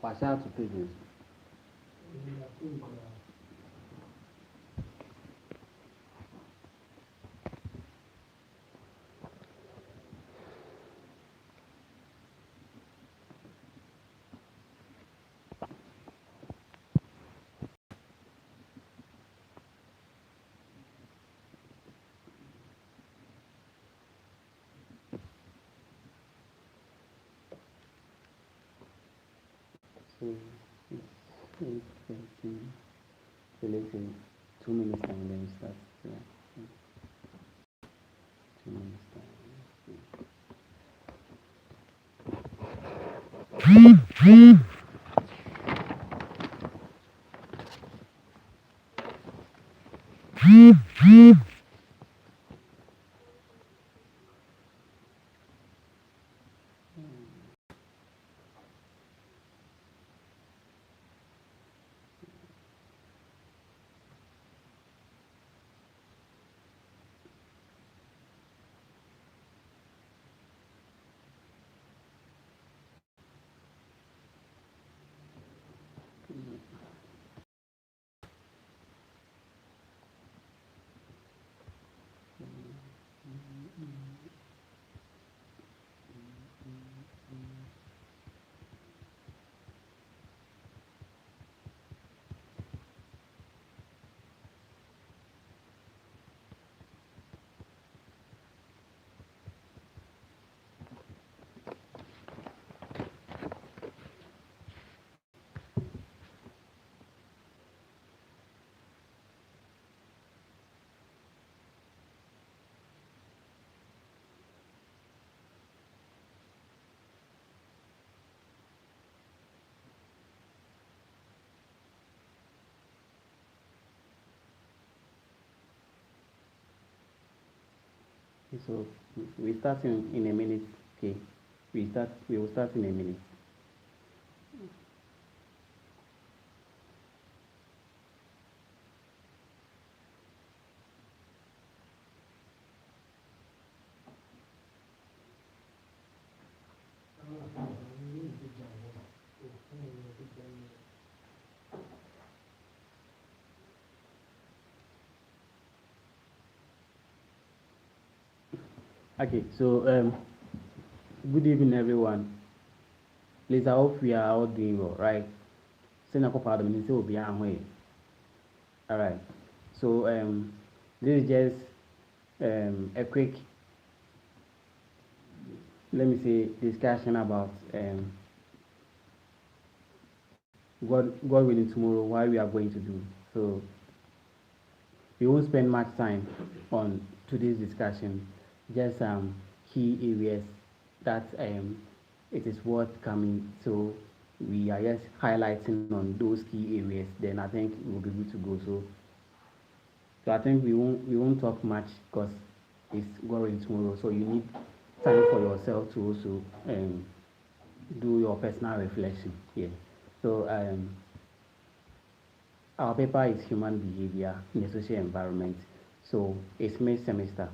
pass out to pages. So it's 8:13. So let's say 2 minutes time, then we start. Yeah. 2 minutes time. So we start in a minute. Okay, we will start in a minute. Okay, so good evening, everyone. Please, I hope we are all doing well, right? All right. So this is just a quick, let me say, discussion about God willing tomorrow, what we are going to do. So we won't spend much time on today's discussion. Just key areas that it is worth coming. So we are just highlighting on those key areas. Then I think we'll be good to go. So I think we won't talk much because it's going tomorrow. So you need time for yourself to also do your personal reflection here. So our paper is human behavior in a social environment. So it's mid semester,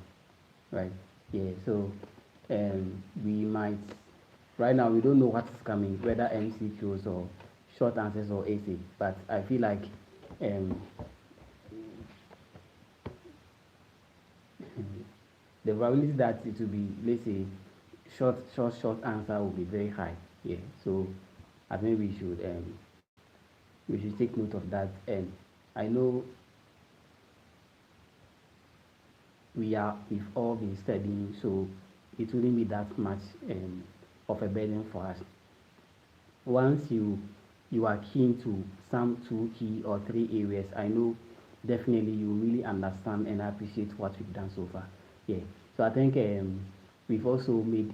right? Yeah. So we might right now we don't know what is coming, whether MCQs or short answers or essay. But I feel like um, the probability that it will be, let's say, short answer will be very high. Yeah. So I think we should take note of that. And I know we've all been studying, so it wouldn't be that much of a burden for us. Once you are keen to some two key or three areas, I know definitely you really understand and appreciate what we've done so far. Yeah. So I think we've also made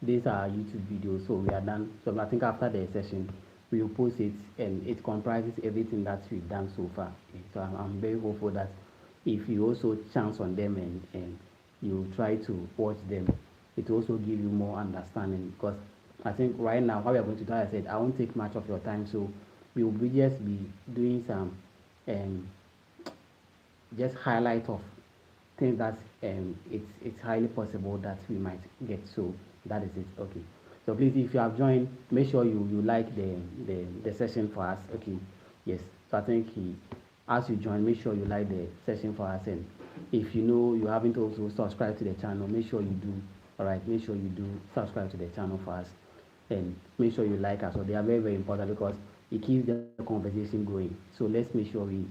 these are YouTube videos, so we are done. So I think after the session, we will post it, and it comprises everything that we've done so far. Okay. So I'm very hopeful that if you also chance on them and you try to watch them, it will also give you more understanding. Because I think right now, how we are going to do, as I said, I won't take much of your time, so we will just be doing some um, just highlight of things that it's highly possible that we might get. So that is it. Okay. So please, if you have joined, make sure you like the session for us. Okay, yes. So I think as you join, make sure you like the session for us, and if you know you haven't also subscribed to the channel, make sure you do. All right, make sure you do subscribe to the channel for us, and make sure you like us. So they are very important because it keeps the conversation going. So let's make sure we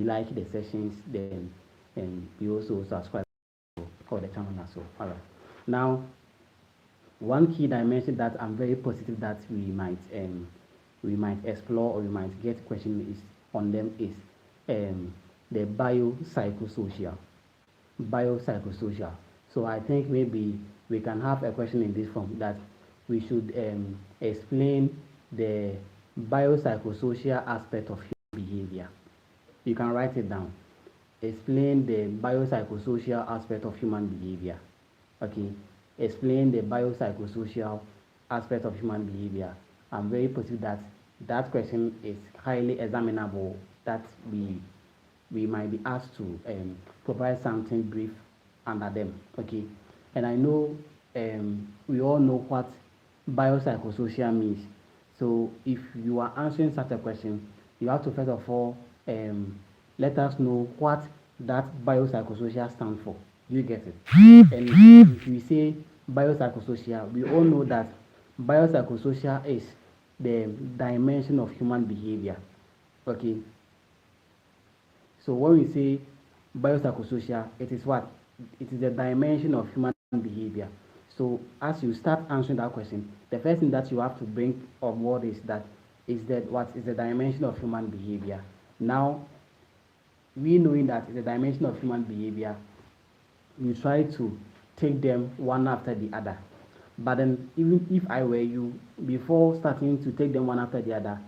like the sessions, then and we also subscribe for the channel as well. All right. Now, one key dimension that I'm very positive that we might explore or we might get question is on them is the biopsychosocial. So I think maybe we can have a question in this form that we should explain the biopsychosocial aspect of human behavior. You can write it down. Explain the biopsychosocial aspect of human behavior. Okay, explain the biopsychosocial aspect of human behavior. I'm very positive that that question is highly examinable, that we might be asked to provide something brief under them. Okay, and I know we all know what biopsychosocial means. So if you are answering such a question, you have to first of all let us know what that biopsychosocial stands for. You get it? And if we say biopsychosocial, we all know that biopsychosocial is the dimension of human behavior. Okay. So when we say biopsychosocial, it is what? It is the dimension of human behavior. So as you start answering that question, the first thing that you have to bring on board is that what is the dimension of human behavior. Now, we knowing that it's a dimension of human behavior, you try to take them one after the other. But then, even if I were you, before starting to take them one after the other,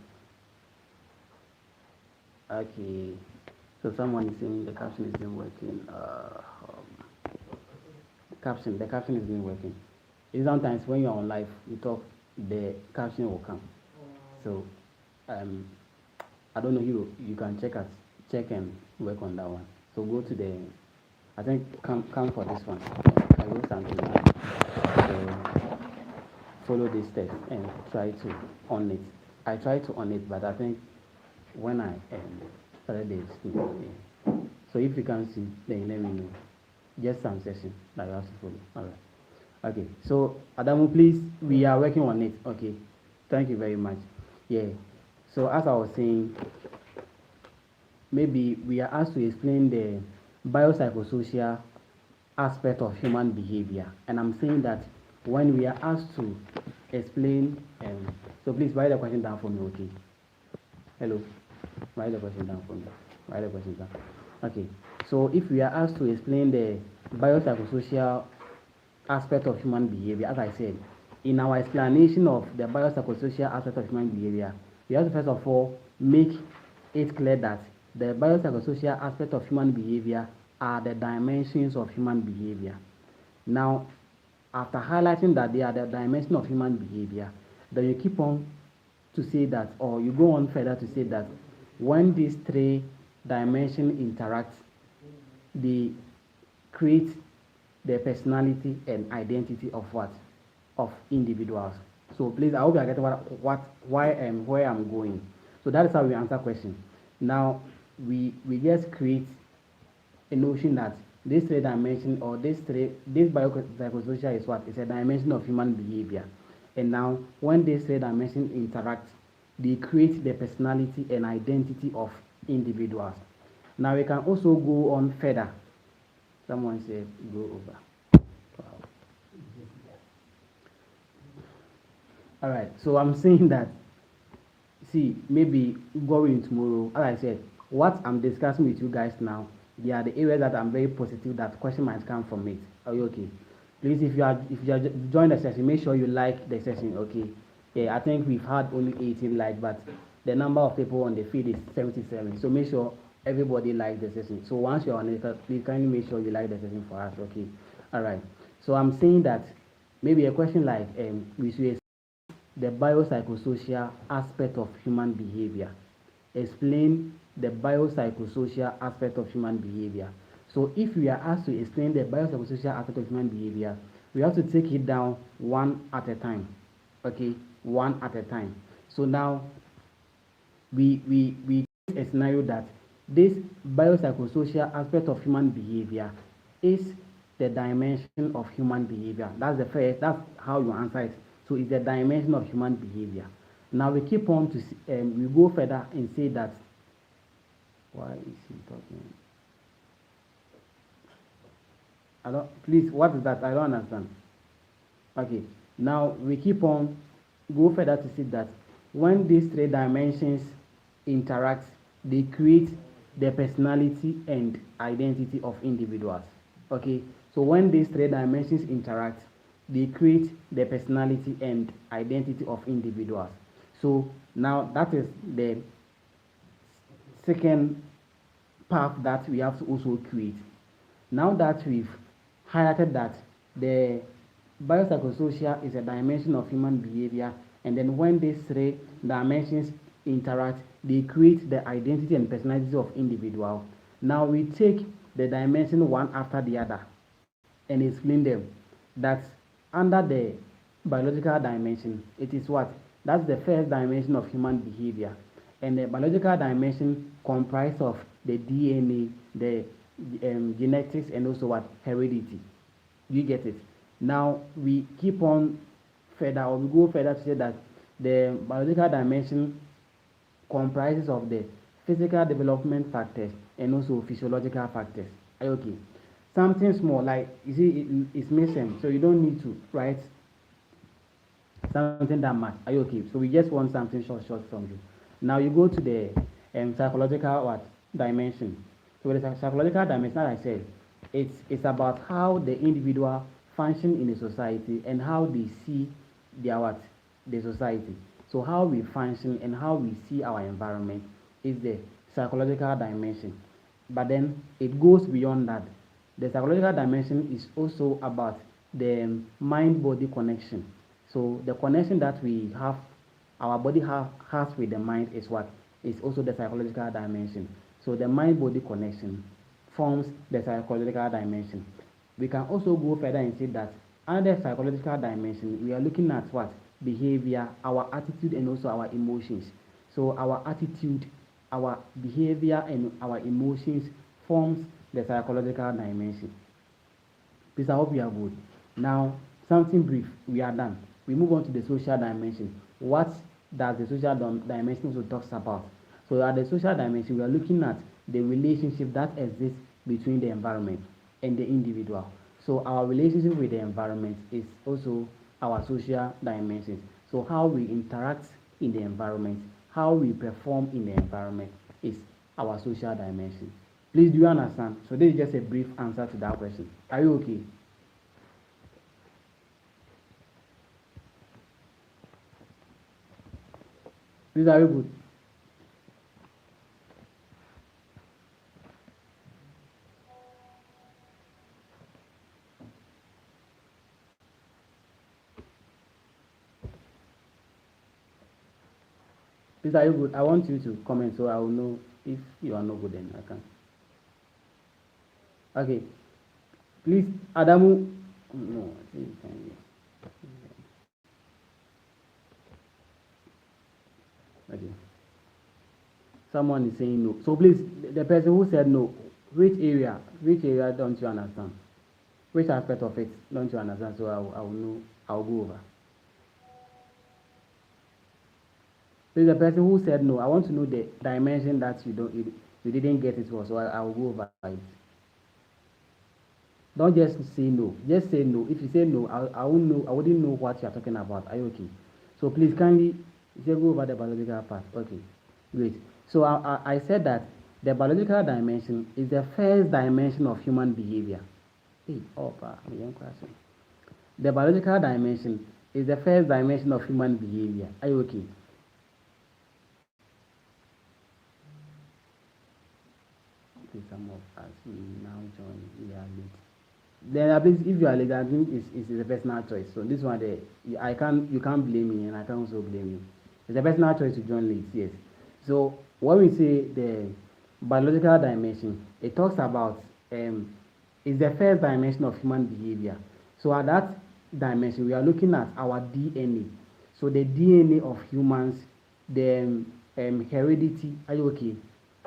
okay. So someone is saying the caption is not working. The caption is not working. It's sometimes when you're on live, you talk, the caption will come. So, I don't know, you can check and work on that one. So go to the, I think come for this one. I wrote something like, so follow this steps and try to on it. I tried to on it, but I think when I started this, so if you can see, then let me know. Just some session that you have to follow. All right. Okay. So Adamu, please, we are working on it. Okay. Thank you very much. Yeah. So as I was saying, maybe we are asked to explain the biopsychosocial aspect of human behavior, and I'm saying that when we are asked to explain, so please write the question down for me. Okay. Hello. Write the question down for me. Write the question down. Okay. So if we are asked to explain the biopsychosocial aspect of human behavior, as I said, in our explanation of the biopsychosocial aspect of human behavior, we have to first of all make it clear that the biopsychosocial aspect of human behavior are the dimensions of human behavior. Now, after highlighting that they are the dimension of human behavior, then you keep on to say that, or you go on further to say that when these three dimensions interact, they create the personality and identity of what? Of individuals. So please, I hope you are getting why and where I'm going. So that is how we answer questions. Now, we just create a notion that this three dimension or this biopsychosocial is what? It's a dimension of human behavior. And now, when these three dimensions interact, they create the personality and identity of individuals. Now, we can also go on further. Someone said, go over. Wow. All right, so I'm saying that, see, maybe going tomorrow, as I said, what I'm discussing with you guys now, they are the areas that I'm very positive that question might come from it. Are you okay? Please, if you are join the session, make sure you like the session. Okay. Yeah, I think we've had only 18 likes, but the number of people on the feed is 77. So make sure everybody likes the session. So once you're on it, please kindly make sure you like the session for us. Okay. All right. So I'm saying that maybe a question like we should the biopsychosocial aspect of human behavior. Explain the biopsychosocial aspect of human behavior. So if we are asked to explain the biopsychosocial aspect of human behavior, we have to take it down one at a time. okay, one at a time. So now we create a scenario that this biopsychosocial aspect of human behavior is the dimension of human behavior. That's the first, that's how you answer it. So it's the dimension of human behavior. Now we keep on to we go further and say that, why is he talking? I don't, please, what is that? I don't understand. Okay, now we keep on go further to see that when these three dimensions interact, they create the personality and identity of individuals. Okay, so when these three dimensions interact, they create the personality and identity of individuals. So now that is the second path that we have to also create. Now that we've highlighted that the biopsychosocial is a dimension of human behavior, and then when these three dimensions interact, they create the identity and personality of individual. Now we take the dimension one after the other and explain them. That under the biological dimension, it is what? That's the first dimension of human behavior. And the biological dimension comprises of the DNA, the genetics, and also what? Heredity. You get it? Now we keep on further, or we go further to say that the biological dimension comprises of the physical development factors and also physiological factors. Are you okay? Something small, like you see, it's missing, so you don't need to write something that much. Are you okay? So we just want something short from you. Now you go to the psychological what dimension. So the psychological dimension, as I said, it's about how the individual function in the society and how they see their what the society. So how we function and how we see our environment is the psychological dimension. But then it goes beyond that. The psychological dimension is also about the mind-body connection. So the connection that we have, our body has with the mind is what is also the psychological dimension. So the mind-body connection forms the psychological dimension. We can also go further and say that under psychological dimension, we are looking at what? Behavior, our attitude, and also our emotions. So our attitude, our behavior, and our emotions forms the psychological dimension. Please, I hope you are good. Now, something brief, we are done. We move on to the social dimension. What does the social dimension also talks about? So at the social dimension, we are looking at the relationship that exists between the environment and the individual. So our relationship with the environment is also our social dimension. So how we interact in the environment, how we perform in the environment is our social dimension. Please, do you understand? So this is just a brief answer to that question. Are you okay? Please, are you good? Please, are you good? I want you to comment so I will know if you are not good, then I can. Okay. Please, Adamu. No, I think you can hear. Okay. Someone is saying no. So please, the person who said no, which area don't you understand? Which aspect of it don't you understand? So I will know, I'll go over. Please, the person who said no, I want to know the dimension that you didn't get it for, so I will go over it. Don't just say no. Just say no. If you say no, I won't know. I wouldn't know what you are talking about. Are you okay? So please kindly say go over the biological part. Okay, great. So I said that the biological dimension is the first dimension of human behavior. Hey, the biological dimension is the first dimension of human behavior. Are you okay? Okay, some of us will now join. We are late. Then at least if you are late, I think it's a personal choice. So this one, you can't blame me, and I can also blame you. It's a personal choice to join late. Yes. So when we say the biological dimension, it talks about is the first dimension of human behavior. So at that dimension, we are looking at our DNA. So the DNA of humans, the heredity, are you okay?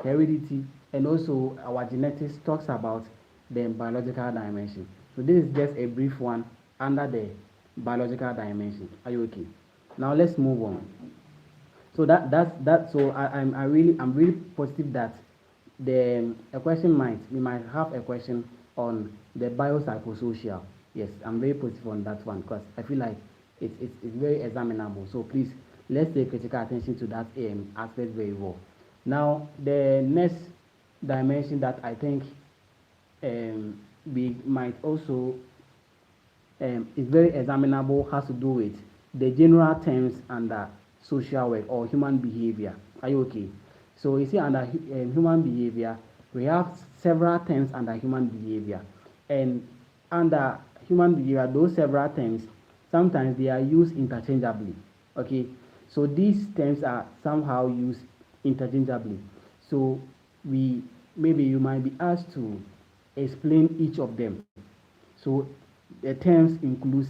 Heredity, and also our genetics talks about the biological dimension. So this is just a brief one under the biological dimension. Are you okay? Now let's move on. So that's so I'm really positive that the a question we might have a question on the biopsychosocial. Yes, I'm very positive on that one because I feel like it's very examinable. So please, let's pay critical attention to that aspect very well. Now the next dimension that I think we might also is very examinable has to do with the general terms under social work or human behavior. Are you okay? So you see under human behavior, we have several terms under human behavior, and under human behavior, those several terms sometimes they are used interchangeably. Okay, so these terms are somehow used interchangeably. So we maybe you might be asked to explain each of them. So the terms include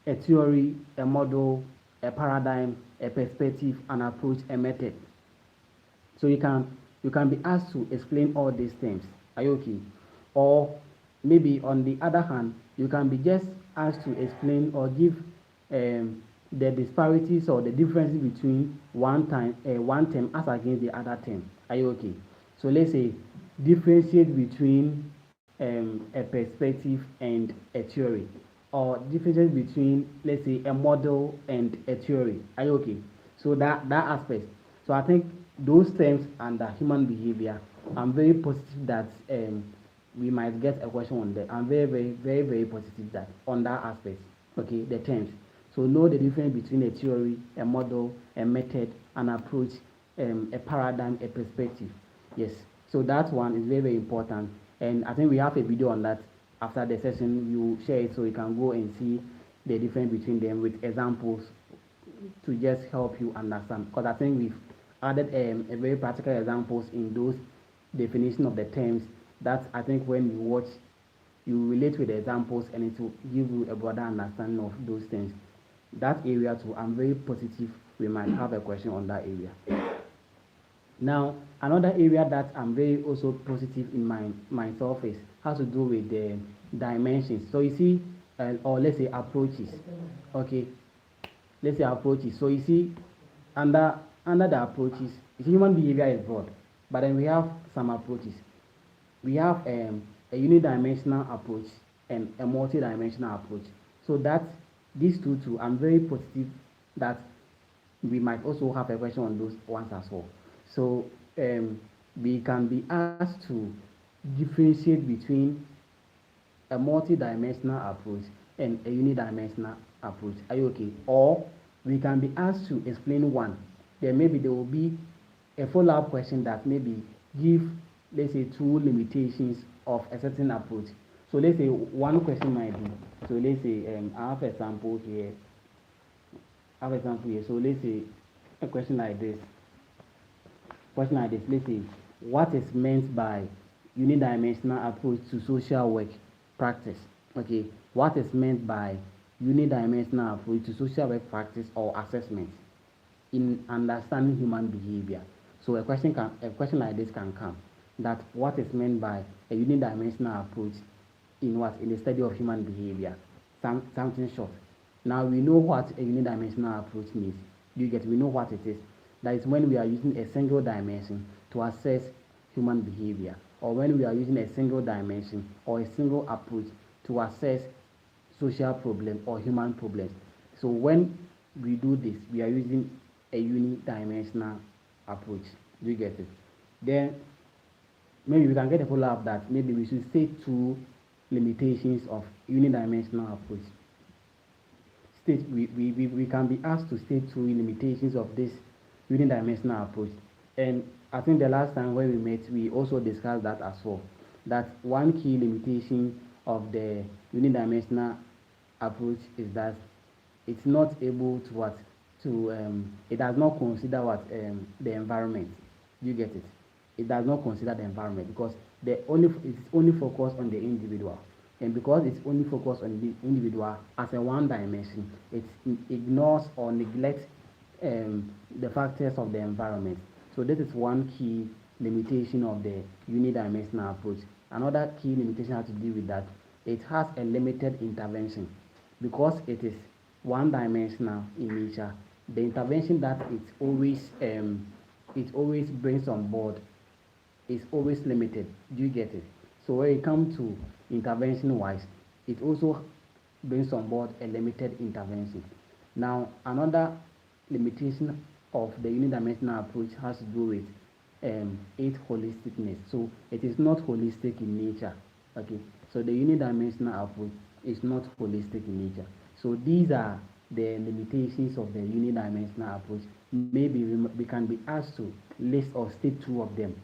a theory, a model, a paradigm, a perspective, an approach, a method. So you can be asked to explain all these things. Are you okay? Or maybe on the other hand, you can be just asked to explain or give the disparities or the differences between one term as against the other term. Are you okay? So let's say differentiate between a perspective and a theory, or differences between, let's say, a model and a theory. Are you okay? So that aspect. So I think those terms under human behavior, I'm very positive that we might get a question on that. I'm very, very, very, very positive that on that aspect. Okay, the terms. So know the difference between a theory, a model, a method, an approach, a paradigm, a perspective. Yes. So that one is very, very important. And I think we have a video on that. After the session, you share it so you can go and see the difference between them with examples to just help you understand. Because I think we've added a very practical examples in those definition of the terms that I think when you watch, you relate with the examples and it will give you a broader understanding of those things. That area too, I'm very positive we might have a question on that area. Now, another area that I'm very also positive in myself is has to do with the dimensions. So you see, or let's say approaches. Okay, let's say approaches. So you see, under the approaches, you see human behavior is broad, but then we have some approaches. We have a unidimensional approach and a multidimensional approach. So that these two, I'm very positive that we might also have a question on those ones as well. So we can be asked to differentiate between a multi-dimensional approach and a unidimensional approach. Are you okay? Or we can be asked to explain one. Then maybe there will be a follow-up question that maybe give, let's say, two limitations of a certain approach. So let's say one question might be, so let's say I have a sample here. So let's say a question like this. Let's say, what is meant by unidimensional approach to social work practice? Okay, what is meant by unidimensional approach to social work practice or assessment in understanding human behavior? So a question like this can come, that what is meant by a unidimensional approach in the study of human behavior? Something short. Now we know what a unidimensional approach means. We know what it is. That is when we are using a single dimension to assess human behavior, or when we are using a single dimension or a single approach to assess social problem or human problems. So when we do this, we are using a unidimensional approach. Do you get it? Then maybe we can get a follow-up that maybe we should state two limitations of unidimensional approach. We can be asked to state two limitations of this unidimensional approach. And I think the last time when we met, we also discussed that as well. That one key limitation of the unidimensional approach is that it's not able it does not consider the environment. You get it? It does not consider the environment because it's only focused on the individual. and because it's only focused on the individual as a one dimension, it ignores or neglects the factors of the environment. So this is one key limitation of the unidimensional approach. Another key limitation has to do with that it has a limited intervention because it is one dimensional in nature. The intervention that it always brings on board is always limited. Do you get it? So when it comes to intervention wise, it also brings on board a limited intervention. Now, another limitation of the unidimensional approach has to do with its holisticness. So it is not holistic in nature. Okay, so the unidimensional approach is not holistic in nature. So these are the limitations of the unidimensional approach. Maybe we can be asked to list or state two of them.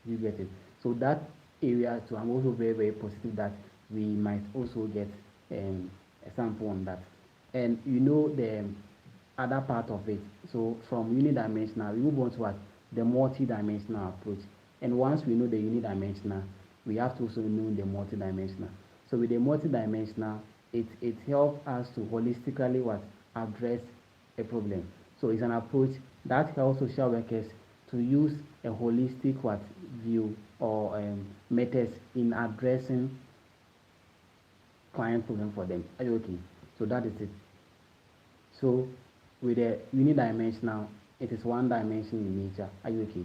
You get it? So that area too, I'm also very, very positive that we might also get a sample on that. And you know the other part of it. So from unidimensional, we move on to what? The multi-dimensional approach. And once we know the unidimensional, we have to also know the multi-dimensional. So with the multi-dimensional, it helps us to holistically what? Address a problem. So it's an approach that helps social workers to use a holistic what view or methods in addressing client problem for them. Are you okay? So that is it. So with a unidimensional, it is one dimension in nature. Are you okay?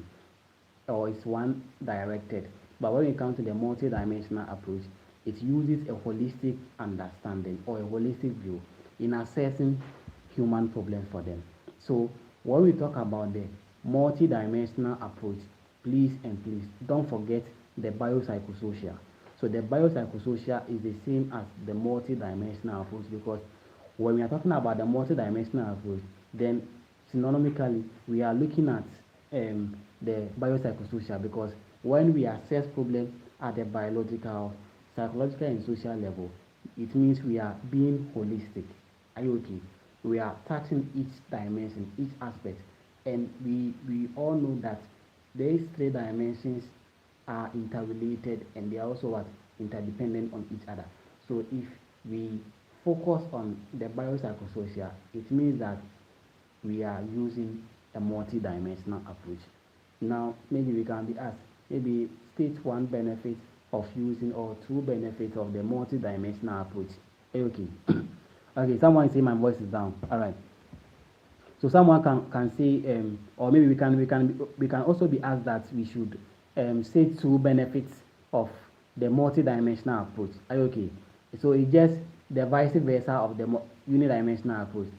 Or it's one directed. But when it comes to the multi-dimensional approach, it uses a holistic understanding or a holistic view in assessing human problems for them. So when we talk about the multi-dimensional approach, please don't forget the biopsychosocial. So the biopsychosocial is the same as the multi-dimensional approach because when we are talking about the multi-dimensional approach, then synonymically we are looking at the biopsychosocial because when we assess problems at the biological, psychological, and social level, it means we are being holistic. Are you okay? We are touching each dimension, each aspect, and we all know that these three dimensions are interrelated and they are also what interdependent on each other. So if we focus on the biopsychosocial, it means that we are using a multi-dimensional approach. Now maybe we can be asked, maybe state one benefit of using or two benefits of the multi-dimensional approach. Okay. Okay, someone say my voice is down. All right. So someone can say, or maybe we can also be asked that we should say two benefits of the multi-dimensional approach. Are you okay? So it's just the vice versa of the unidimensional approach.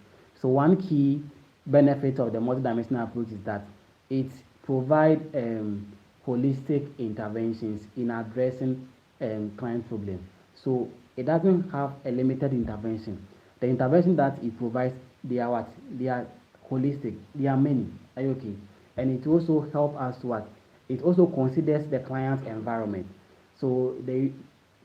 So one key benefit of the multi-dimensional approach is that it provides holistic interventions in addressing client problems. So it doesn't have a limited intervention. The intervention that it provides, they are what? They are holistic. They are many. Are you okay? And it also helps us to what? It also considers the client's environment. So the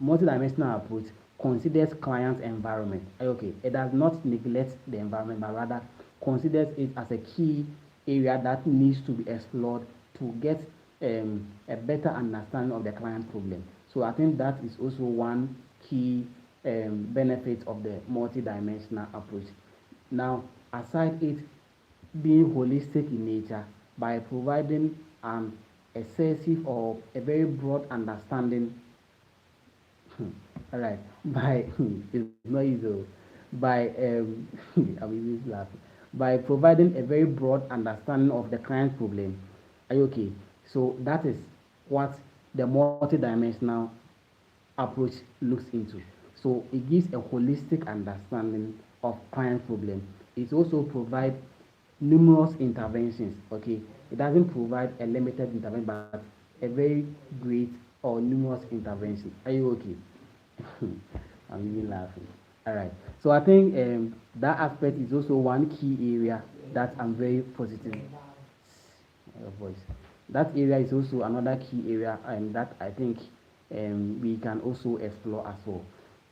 multidimensional approach considers client's environment. Are you okay? It does not neglect the environment, but rather considers it as a key area that needs to be explored to get a better understanding of the client problem. So I think that is also one key benefit of the multidimensional approach. Now, aside it being holistic in nature, by providing an excessive or a very broad understanding, all right, by it's not easy, by I'm even laughing, by providing a very broad understanding of the client problem. Are you okay? So that is what the multidimensional approach looks into. So it gives a holistic understanding of client problem. It also provides numerous interventions. Okay, it doesn't provide a limited intervention, but a very great or numerous intervention. Are you okay? I'm even laughing. All right. So I think that aspect is also one key area that I'm very positive. Your voice. That area is also another key area, and that I think we can also explore as well.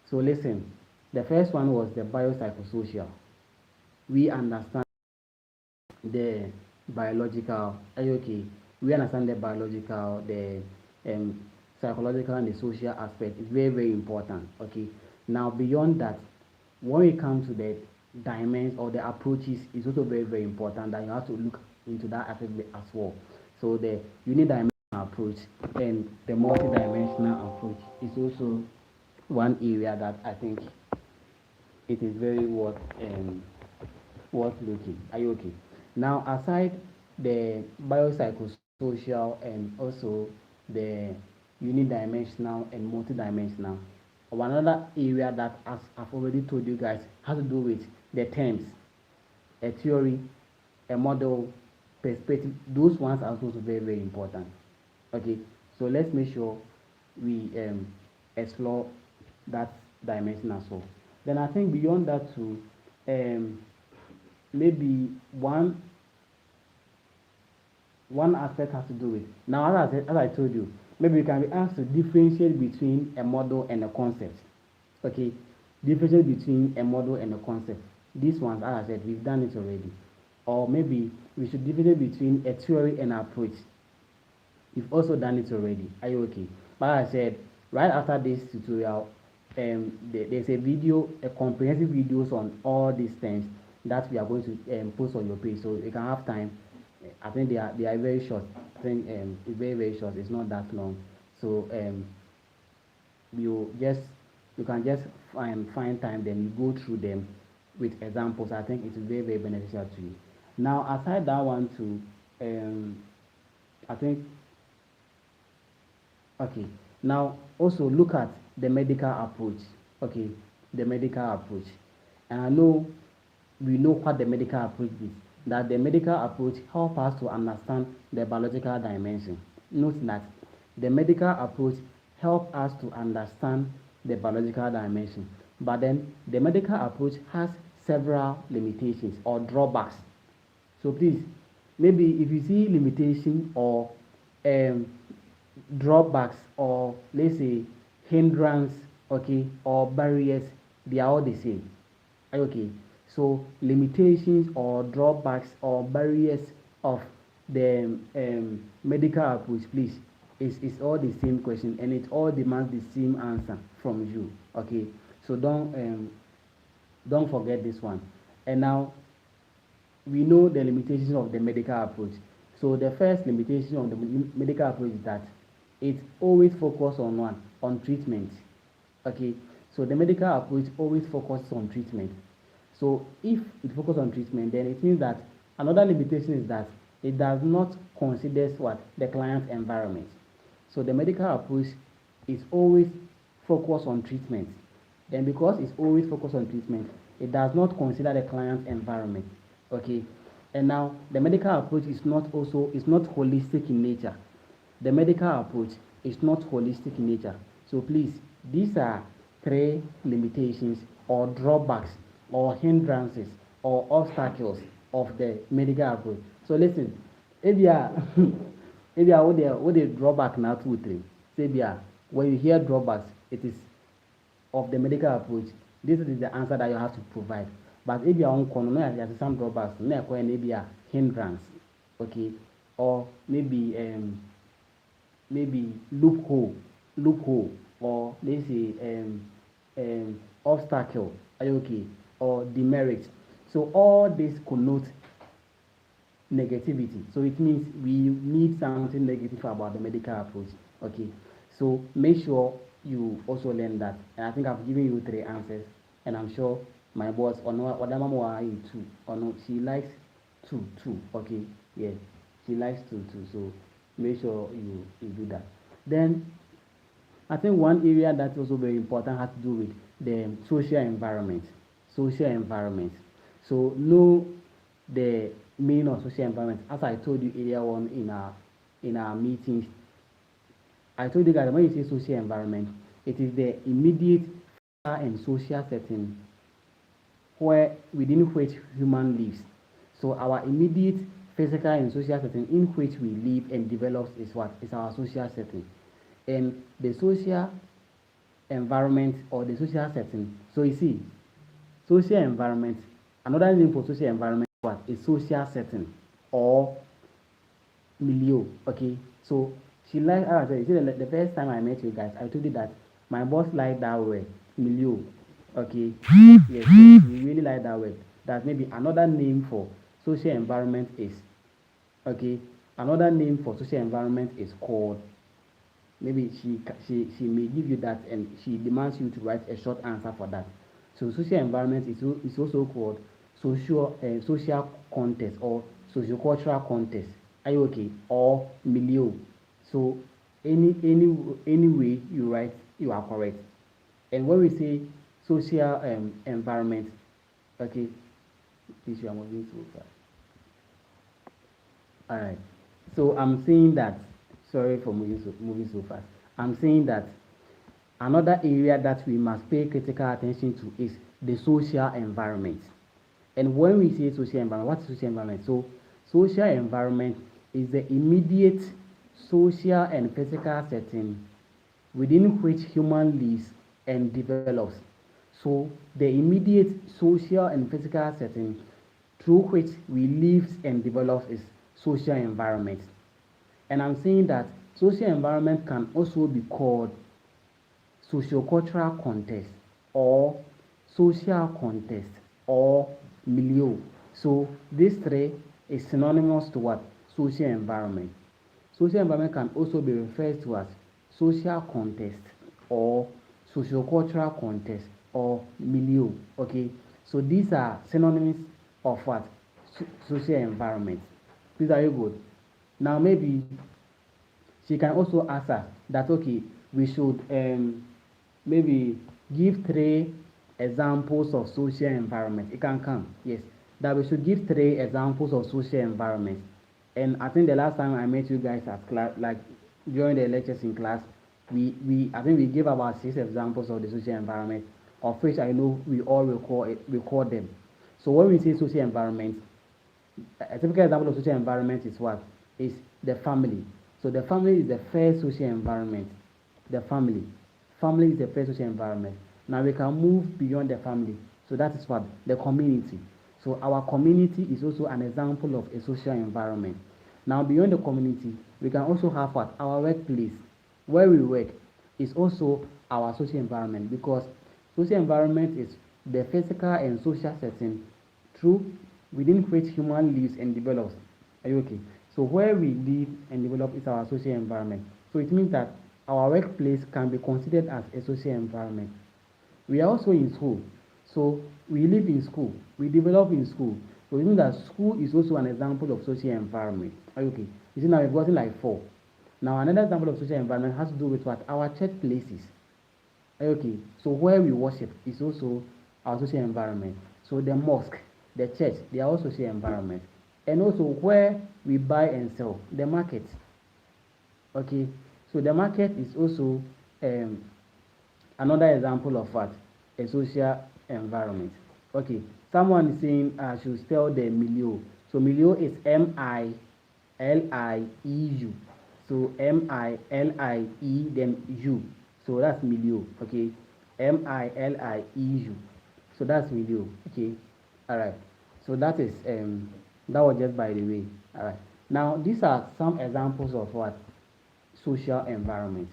So listen, the first one was the biopsychosocial. We understand the biological. Are you okay? We understand the biological, the psychological and the social aspect is very, very important. Okay. Now beyond that, when we come to the dimensions or the approaches, is also very, very important that you have to look into that aspect as well. So the unidimensional approach and the multidimensional approach is also one area that I think it is very worth looking. Are you okay? Now, aside the biopsychosocial and also the unidimensional and multidimensional, another area that, as I've already told you guys, has to do with the terms, a theory, a model, perspective. Those ones are also very, very important. Okay, so let's make sure we explore that dimension as well. Then I think beyond that too, maybe one aspect has to do with, now as I told you, maybe you can be asked to differentiate between a model and a concept. Okay, differentiate between a model and a concept. These ones, as I said, we've done it already. Or maybe we should differentiate between a theory and approach. We've also done it already. Are you okay? But as I said, right after this tutorial, there's a video, a comprehensive videos on all these things that we are going to post on your page, so you can have time. I think they are very short. I think it's very, very short. It's not that long. So you can just find time, then you go through them with examples. I think it's very, very beneficial to you. Now, aside that one too, I think, okay, now also look at the medical approach. Okay, the medical approach. And I know we know what the medical approach is. That the medical approach helps us to understand the biological dimension. Note that the medical approach helps us to understand the biological dimension. But then the medical approach has several limitations or drawbacks. So please, maybe if you see limitation or drawbacks, or let's say hindrance, okay, or barriers, they are all the same. Okay, so limitations or drawbacks or barriers of the medical approach, please, is all the same question, and it all demands the same answer from you. Okay, so don't forget this one. And now we know the limitations of the medical approach. So the first limitation of the medical approach is that it always focuses on one, on treatment. Okay, so the medical approach always focuses on treatment. So if it focuses on treatment, then it means that another limitation is that it does not consider what the client's environment. So the medical approach is always focused on treatment. Then because it's always focused on treatment, it does not consider the client's environment. Okay, and now the medical approach is not holistic in nature. The medical approach is not holistic in nature. So please, these are three limitations or drawbacks or hindrances or obstacles of the medical approach. So listen, if you are what the drawback now 2 3. Say when you hear drawbacks, it is of the medical approach. This is the answer that you have to provide. But if you are on corner, there are some drawbacks, maybe a hindrance, okay, or maybe loophole, or let's say obstacle, okay, or demerit. So all this connotes negativity. So it means we need something negative about the medical approach. Okay, so make sure you also learn that. And I think I've given you 3 answers, and I'm sure my boss or no other mama too, or no, she likes two. Okay, yeah, she likes two. So make sure you do that. Then I think one area that's also very important has to do with the social environment. So know the meaning of social environment. As I told you earlier on in our meetings, I told you guys that when you say social environment, it is the immediate and social setting within which human lives. So our immediate physical and social setting in which we live and develop is what is our social setting. And the social environment or the social setting. So you see, social environment, another name for social environment is social setting or milieu. Okay, so She liked, as I said, you see, the first time I met you guys, I told you that my boss liked that word, milieu. Okay, yes, so we really like that word. That maybe another name for social environment is, okay, another name for social environment is called, maybe she may give you that and she demands you to write a short answer for that. So social environment is also called social context or sociocultural context. Are you okay? Or milieu. So any way you write, you are correct. And when we say social environment, okay, please you are moving so fast. All right. So I'm saying that. Sorry for moving so fast. I'm saying that another area that we must pay critical attention to is the social environment. And when we say social environment, what is social environment? So social environment is the immediate social and physical setting within which human lives and develops. So the immediate social and physical setting through which we live and develop is social environment. And I'm saying that social environment can also be called sociocultural context or social context or milieu. So these three is synonymous to what? Social environment. Social environment can also be referred to as social context or sociocultural context or milieu. Okay, so these are synonyms of what? Social environment. These are you good? Now maybe she can also ask us that okay, we should maybe give three examples of social environment. It can come, yes, that we should give three examples of social environment. And I think the last time I met you guys at class, like during the lectures in class, we I think we gave about 6 examples of the social environment, of which I know we all recall them. So when we say social environment, a typical example of social environment is what? Is the family. So the family is the first social environment. The family. Family is the first social environment. Now we can move beyond the family. So that is what? The community. So our community is also an example of a social environment. Now beyond the community, we can also have what? Our workplace. Where we work is also our social environment, because social environment is the physical and social setting through within which human lives and develops. Are you okay? So where we live and develop is our social environment. So it means that our workplace can be considered as a social environment. We are also in school. So we live in school. We develop in school. So it means that school is also an example of social environment. Are you okay? You see now we've gotten like 4. Now another example of social environment has to do with what? Our church places. Okay, so where we worship is also our social environment. So the mosque, the church, they are all social environment. And also where we buy and sell, the market. Okay, so the market is also another example of what? A social environment. Okay, someone is saying I should spell the milieu. So milieu is M-I-L-I-E-U. So M-I-L-I-E then U. So that's milieu. Okay, M-I-L-I-E-U. So that's milieu. Okay, all right. So that is that was just by the way. All right. Now these are some examples of what? Social environment.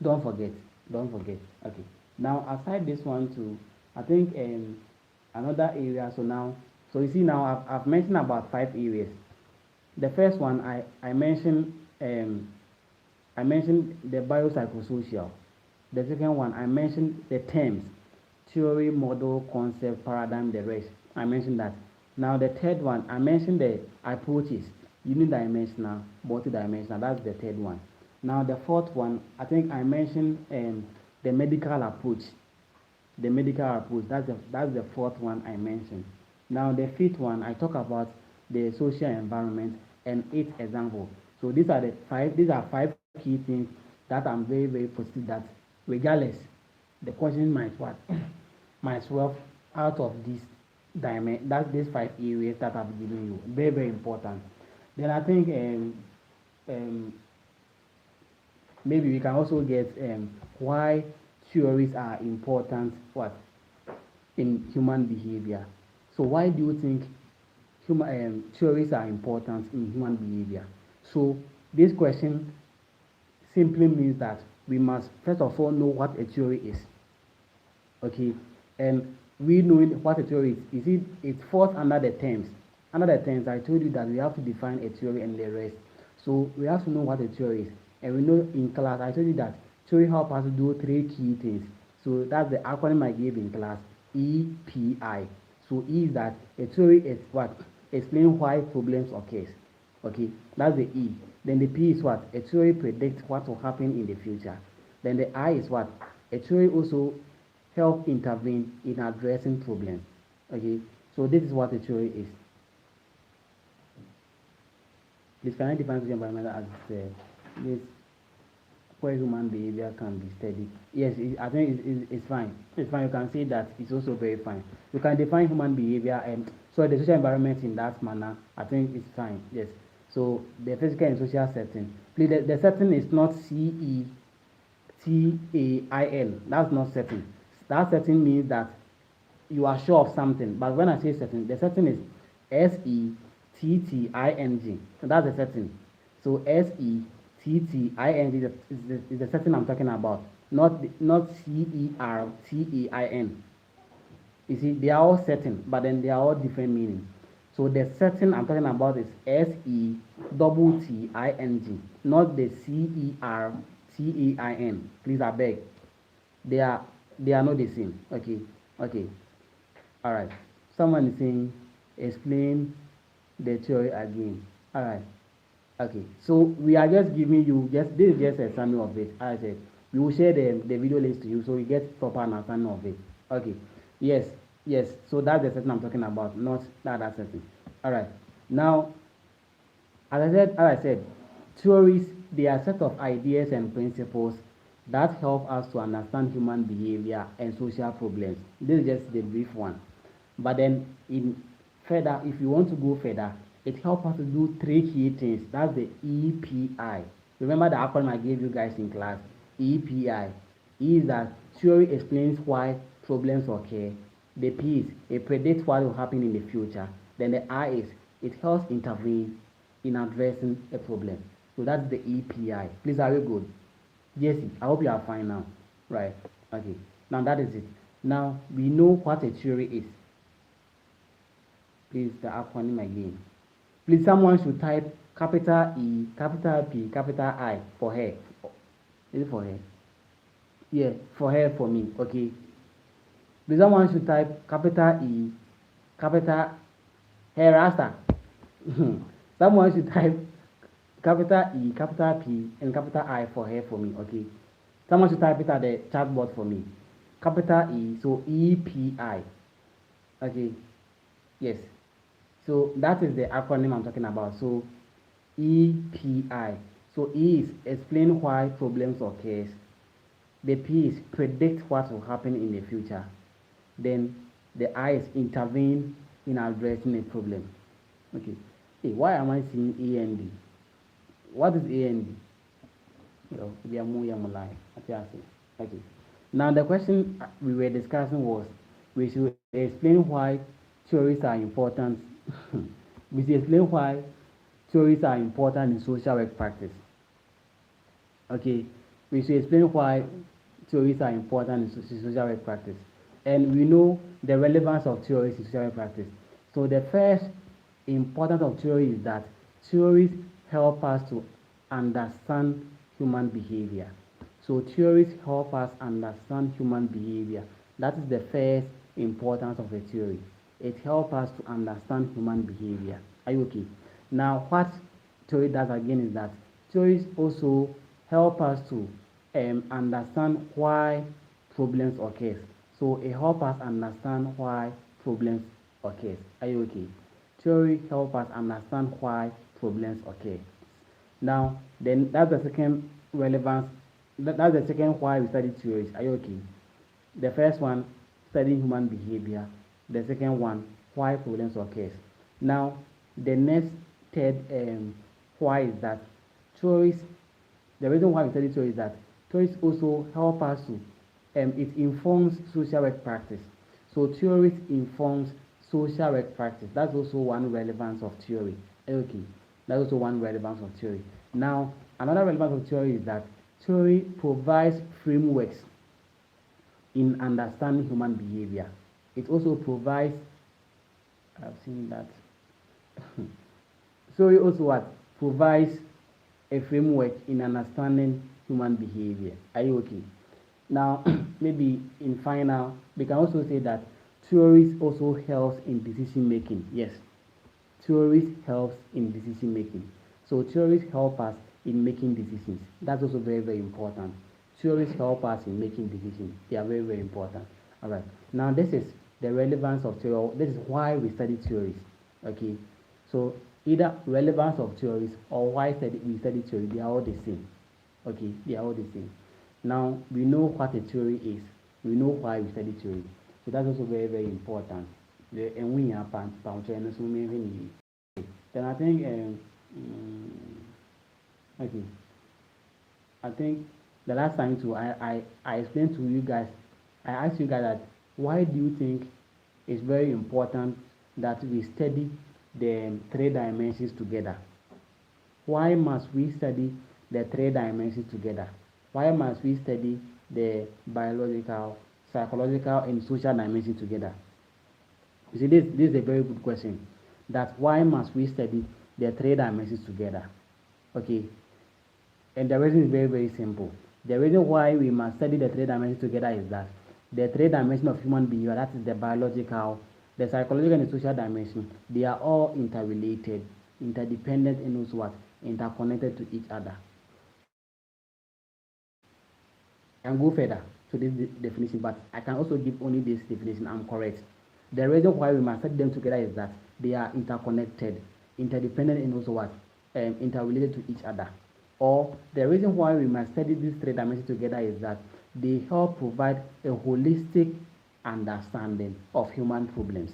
Don't forget. Don't forget. Okay. Now aside this one too, I think another area. So now, so you see now I've mentioned about 5 areas. The first one I mentioned the biopsychosocial. The second one I mentioned the terms, theory, model, concept, paradigm, the rest. I mentioned that. Now the third one I mentioned the approaches, unidimensional, multidimensional. That's the third one. Now the fourth one I think I mentioned the medical approach. The medical approach. That's the fourth one I mentioned. Now the fifth one I talk about the social environment and 8 examples. So these are 5 key things that I'm very very positive that regardless the question might what might swell out of this diamond, that's these 5 areas that I've given you, very very important. Then I think um, maybe we can also get why theories are important what in human behavior. So why do you think theories are important in human behavior? So this question simply means that we must first of all know what a theory is. Okay, and we knowing what a theory is it falls under the terms. Under the terms, I told you that we have to define a theory and the rest. So we have to know what a theory is, and we know in class I told you that theory help us to do three key things. So that's the acronym I gave in class, EPI. So E is that a theory is what? Explain why problems occurs. Okay, that's the E. Then the P is what? A theory predicts what will happen in the future. Then the I is what? A theory also help intervene in addressing problems. Okay, so this is what a theory is. This can I define social environment as this where human behavior can be studied. Yes, I think it's fine. It's fine. You can say that it's also very fine. You can define human behavior and so the social environment in that manner. I think it's fine. Yes. So the physical and social setting. Please, the setting is not CETAIL. That's not setting. That setting means that you are sure of something. But when I say setting, the setting is SETTING. So that's the setting. So SETTING is the setting I'm talking about, not CERTAIN. You see, they are all setting, but then they are all different meanings. So the setting I'm talking about is SETTING, not the CERTAIN. Please, I beg. They are not the same. Okay. All right. Someone is saying, explain the theory again. All right. Okay. So we are just giving you this is just a summary of it. As I said, we will share the video links to you so you get proper understanding of it. Okay. Yes. So that's the setting I'm talking about, not that setting. All right. Now, as I said, theories, they are a set of ideas and principles that help us to understand human behavior and social problems. This is just the brief one. But then in further, if you want to go further, it helps us to do three key things. That's the EPI. Remember the acronym I gave you guys in class? EPI. E is that theory explains why problems occur. The P is it predicts what will happen in the future. Then the I is it helps intervene in addressing a problem. So that's the EPI. Please, are you good? Yes, I hope you are fine now. Right. Okay. Now that is it. Now we know what a theory is. Please, the acronym again. Please, someone should type capital E, capital P, capital I for her. Is it for her? Yeah, for her, for me. Okay. Please, someone should type capital E, capital her Rasta. Someone should type capital E, capital P, and capital I for her for me. Okay. Someone should type it at the chat box for me. Capital E, so EPI. Okay. Yes. So that is the acronym I'm talking about. So EPI. So E is explain why problems occurs. The P is predict what will happen in the future. Then the I is intervene in addressing a problem. Okay. Hey, why am I seeing A and D? What is A and D? Okay. Now the question we were discussing was we should explain why theories are important. We should explain why theories are important in social work practice. Okay, we should explain why theories are important in social work practice. And we know the relevance of theories in social work practice. So the first importance of theory is that theories help us to understand human behavior. So theories help us understand human behavior. That is the first importance of a theory. It helps us to understand human behavior. Are you okay? Now, what theory does again is that theories also help us to understand why problems occur. So it helps us understand why problems occur. Are you okay? Theory helps us understand why problems occur. Now, then that's the second relevance. That's the second why we study theories. Are you okay? The first one, studying human behavior. The second one, why problems occur. Now, the next third why is that theories. The reason why we study theories is that theories also help us to it informs social work practice. So theories informs social work practice. That's also one relevance of theory. Okay, that's also one relevance of theory. Now, another relevance of theory is that Theory provides frameworks in understanding human behavior. It also provides, I've seen that. Theory also what? Provides a framework in understanding human behavior. Are you okay? Now, maybe in final, we can also say that theories also helps in decision making. Yes, theories helps in decision making. So theories help us in making decisions. That's also very, very important. Theories help us in making decisions. They are very, very important. All right. Now, this is the relevance of theory. This is why we study theories. Okay. So either relevance of theories or why we study theory, they are all the same. Okay, they are all the same. Now we know what a theory is. We know why we study theory. So that's also very, very important. And we have then I think okay. I think the last time too I explained to you guys, I asked you guys that why do you think it's very important that we study the three dimensions together? Why must we study the three dimensions together? Why must we study the biological, psychological, and social dimensions together? You see, this is a very good question. That why must we study the three dimensions together? Okay, and the reason is very, very simple. The reason why we must study the three dimensions together is that the three dimensions of human behavior, that is the biological, the psychological, and the social dimension, they are all interrelated, interdependent, and also what? Interconnected to each other. I can go further to this definition, but I can also give only this definition. I'm correct. The reason why we must study them together is that they are interconnected, interdependent, and also what? Interrelated to each other. Or the reason why we must study these three dimensions together is that they help provide a holistic understanding of human problems.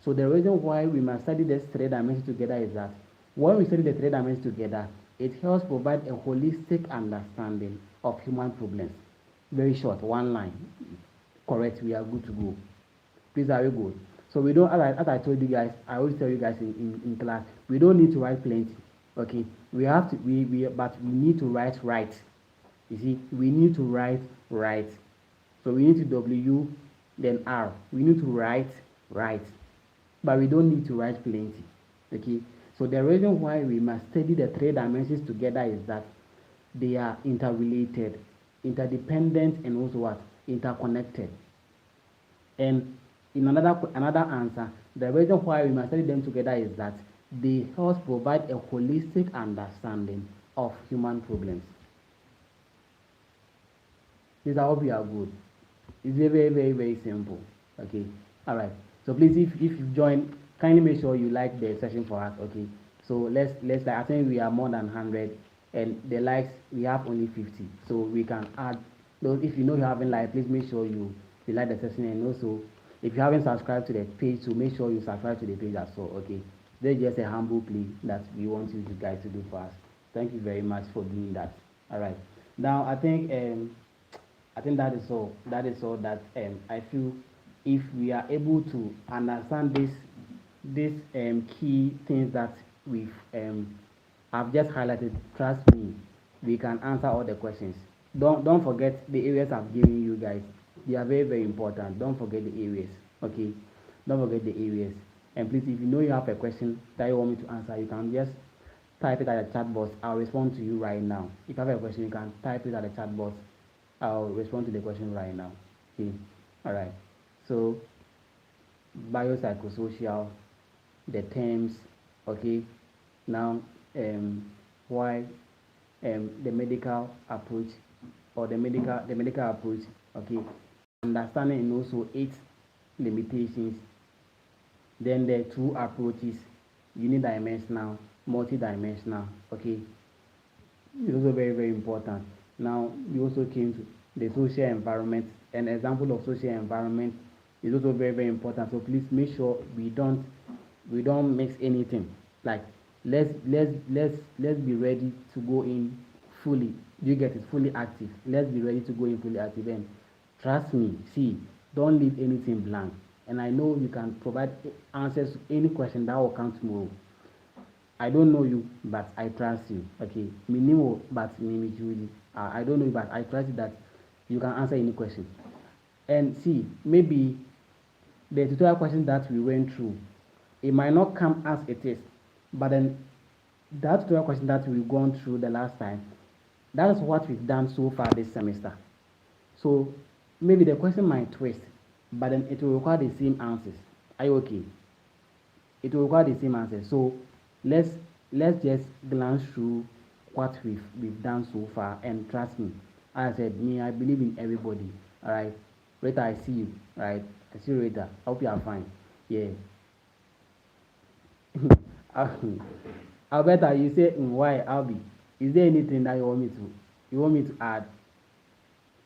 So the reason why we must study these three dimensions together is that when we study the three dimensions together, it helps provide a holistic understanding of human problems. Very short, one line. Correct, we are good to go. Please, are you good? So we don't, as I told you guys, I always tell you guys in class, we don't need to write plenty. Okay, we have to, but we need to write right. You see, we need to write right. So we need to W, then R. We need to write right, but we don't need to write plenty. Okay, so the reason why we must study the three dimensions together is that they are interrelated, interdependent, and also what? Interconnected. And in another answer, the reason why we must study them together is that they help provide a holistic understanding of human problems. This I hope you are good. It's very, very, very, very simple. Okay. All right. So please, if you've joined, kindly make sure you like the session for us. Okay. So let's like, I think we are more than 100, and the likes we have only 50. So we can add those. If you know you haven't liked, please make sure you like the session, and also if you haven't subscribed to the page, so make sure you subscribe to the page as well. Okay. There's just a humble plea that we want you guys to do for us. Thank you very much for doing that. All right. Now I think that is all. That is all that I feel if we are able to understand this key things that we've I've just highlighted, trust me, we can answer all the questions. Don't forget the areas I've given you guys. They are very, very important. Don't forget the areas. Okay. Don't forget the areas. And please, if you know you have a question that you want me to answer, you can just type it at the chat box. I'll respond to you right now. If you have a question, you can type it at the chat box. I'll respond to the question right now. Okay. All right. So biopsychosocial, the terms. Okay. Now why the medical approach, or the medical approach. Okay. Understanding and also its limitations. Then the two approaches, unidimensional, multidimensional. Okay. It's also very, very important. Now we also came to the social environment. An example of social environment is also very, very important. So please make sure we don't mix anything. Like let's be ready to go in fully. You get it, fully active. Let's be ready to go in fully active. And trust me, see, don't leave anything blank. And I know you can provide answers to any question that will come tomorrow. I don't know you, but I trust you. Okay, minimo, but mimi Julie. I don't know you, but I trust you that you can answer any question. And see, maybe the tutorial question that we went through, it might not come as it is, but then that tutorial question that we've gone through the last time, that is what we've done so far this semester. So maybe the question might twist, but then it will require the same answers. Are you okay? It will require the same answers. So let's just glance through what we've done so far, and trust me, as I said, me, I believe in everybody. All right, Rita, I see you. All right, I see you, Rita. I hope you are fine. Yeah. Alberta, you say why Albie? Is there anything that you want me to add?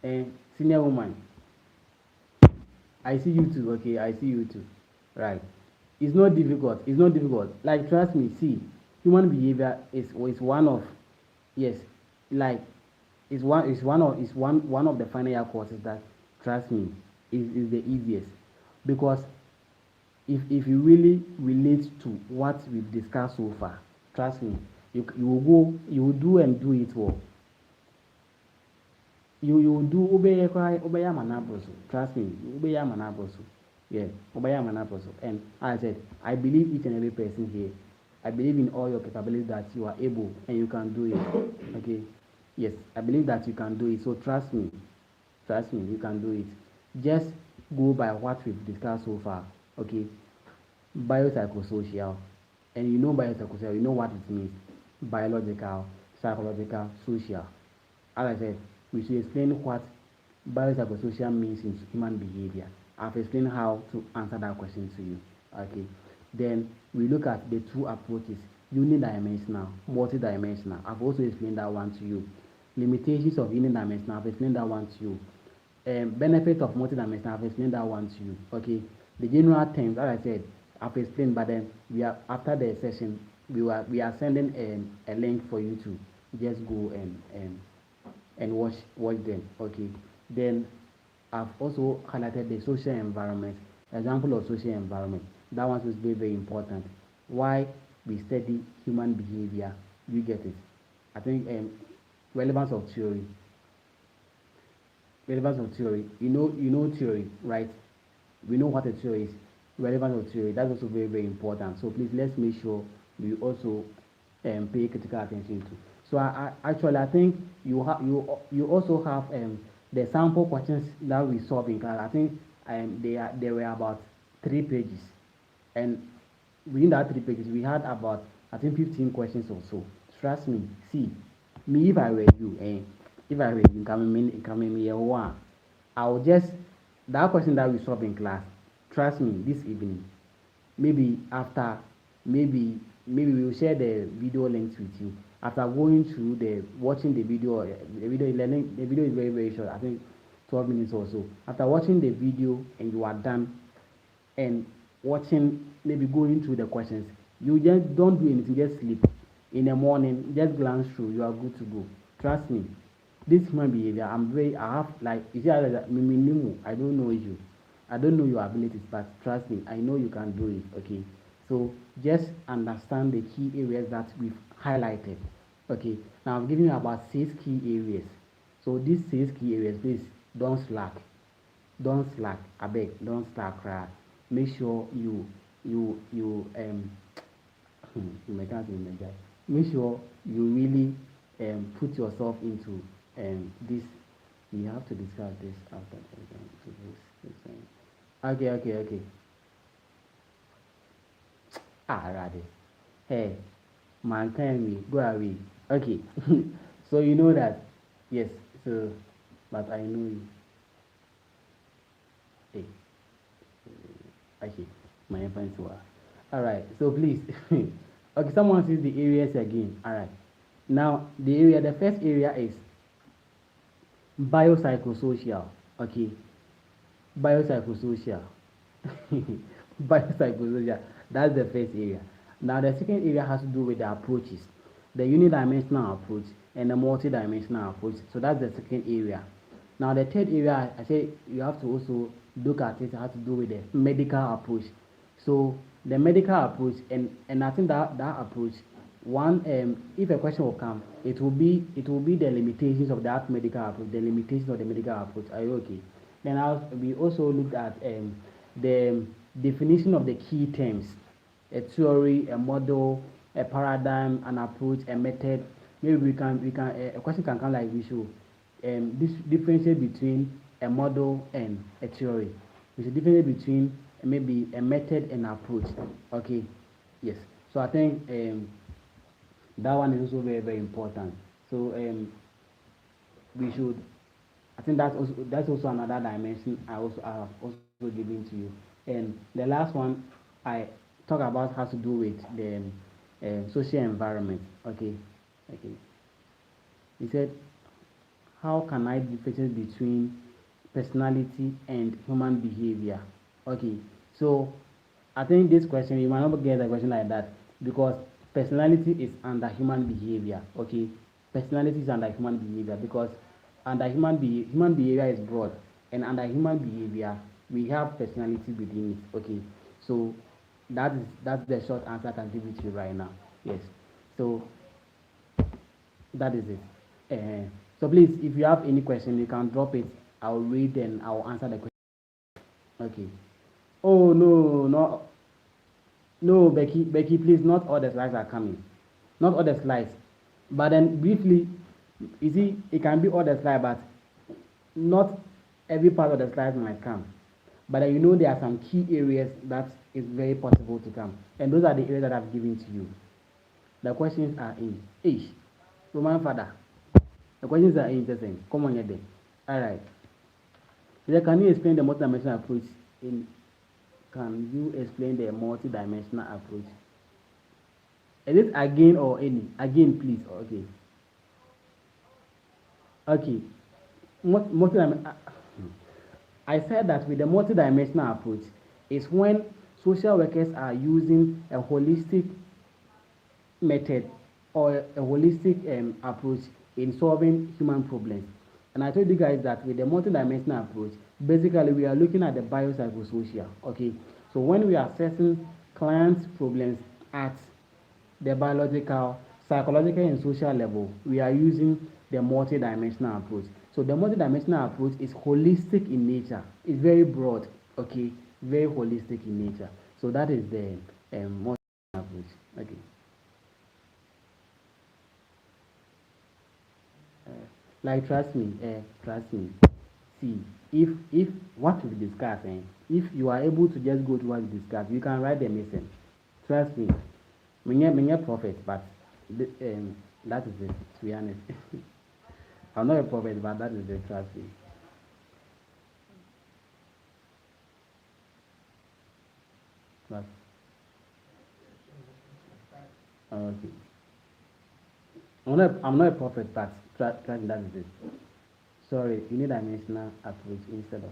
And senior woman, I see you too. Okay, I see you too. Right. It's not difficult. It's not difficult. Like trust me. See, human behavior is one of, yes, like one of the final year courses that, trust me, is the easiest, because if you really relate to what we've discussed so far, trust me, you will do and do it well. You will do obey manaboso. Trust me, obey manaboso. Yeah, obey manaboso. And as I said, I believe each and every person here. I believe in all your capabilities that you are able and you can do it. Okay. Yes, I believe that you can do it. So trust me. Trust me, you can do it. Just go by what we've discussed so far. Okay. Biopsychosocial. And you know biopsychosocial, you know what it means. Biological, psychological, social. As I said, we should explain what biopsychosocial means in human behavior. I've explained how to answer that question to you. Okay. Then we look at the two approaches, unidimensional, multidimensional. I've also explained that one to you. Limitations of unidimensional, I've explained that one to you. Benefits of multidimensional, I've explained that one to you. Okay. The general terms, as I said, I've explained, but then we are, after the session, we are sending a link for you to just go and watch them. Okay. Then I've also highlighted the social environment, example of social environment. That one is very, very important. Why we study human behavior, you get it. I think relevance of theory. Relevance of theory. You know theory, right? We know what a theory is. Relevance of theory. That's also very, very important. So please, let's make sure we also pay critical attention to. So I think you also have the sample questions that we solved in class. I think there were about 3 pages, and within that 3 pages we had about, I think, 15 questions or so. Trust me. See, me, if I were you, if I were you coming here one, I'll just, that question that we solved in class. Trust me, this evening, maybe after, maybe we will share the video links with you. After going through watching the video learning, the video is very, very short. I think 12 minutes or so. After watching the video and you are done, and watching, maybe going through the questions, you just don't do anything, just sleep. In the morning, just glance through, you are good to go. Trust me, this human behavior, I have, like, you see, I don't know you. I don't know your abilities, but trust me, I know you can do it. Okay. So just understand the key areas that we've highlighted. Okay. Now I'm giving you about 6 key areas. So these 6 key areas, please don't slack. Don't slack. I beg, don't slack, right? Make sure you make sure you really put yourself into this. We have to discuss this after this. Okay. Alrighty. Hey, man, tell me, go away. Okay. So you know that, yes. So, but I know you. Hey, okay, my friends were. Alright. So please, okay. Someone sees the areas again. Alright. Now the first area is biopsychosocial. Okay. Biopsychosocial. Biopsychosocial. That's the first area. Now the second area has to do with the approaches, the unidimensional approach and the multidimensional approach. So that's the second area. Now the third area, I say you have to also look at it, has to do with the medical approach. So the medical approach, and I think that approach one, if a question will come, it will be the limitations of that medical approach, the limitations of the medical approach. Are you okay? Then we also looked at the definition of the key terms, a theory, a model, a paradigm, an approach, a method. Maybe we can a question can come like we should this differentiate between a model and a theory. We should differentiate between maybe a method and approach. Okay, yes. So I think that one is also very very important. So we should. I think that's also another dimension I have also given to you. And the last one I talk about has to do with the social environment. Okay, okay. He said, how can I differentiate between personality and human behavior? Okay, so I think this question, you might not get a question like that because personality is under human behavior. Okay, personality is under human behavior because human behavior is broad, and under human behavior we have personality within it. Okay, so that's the short answer I can give it to you right now. Yes, so that is it. So please, if you have any question, you can drop it. I'll read and I'll answer the question. Okay. Oh no, no, no, Becky, please. Not all the slides are coming. Not all the slides. But then briefly, you see, it can be all the slides, but not every part of the slides might come. But then you know there are some key areas that is very possible to come, and those are the areas that I've given to you. The questions are in. Ish, Roman father. The questions are interesting. Come on, here. All right. So can you explain the multidimensional approach? Can you explain the multidimensional approach? Is it again or any? Again, please. Okay. Okay. I said that with the multidimensional approach is when social workers are using a holistic method or a holistic approach in solving human problems. And I told you guys that with the multidimensional approach, basically we are looking at the biopsychosocial. Okay, so when we are assessing clients' problems at the biological, psychological, and social level, we are using the multidimensional approach. So the multidimensional approach is holistic in nature. It's very broad. Okay, very holistic in nature. So that is the multidimensional approach. Okay. Like trust me. See, if what we discuss, if you are able to just go to what we discuss, you can write the message. Trust me. Me prophet, but that is it. To be honest, I'm not a prophet, but that is the trust me. But okay. I'm not a prophet, but trust me, that is it. Sorry, you need dimensional approach instead of.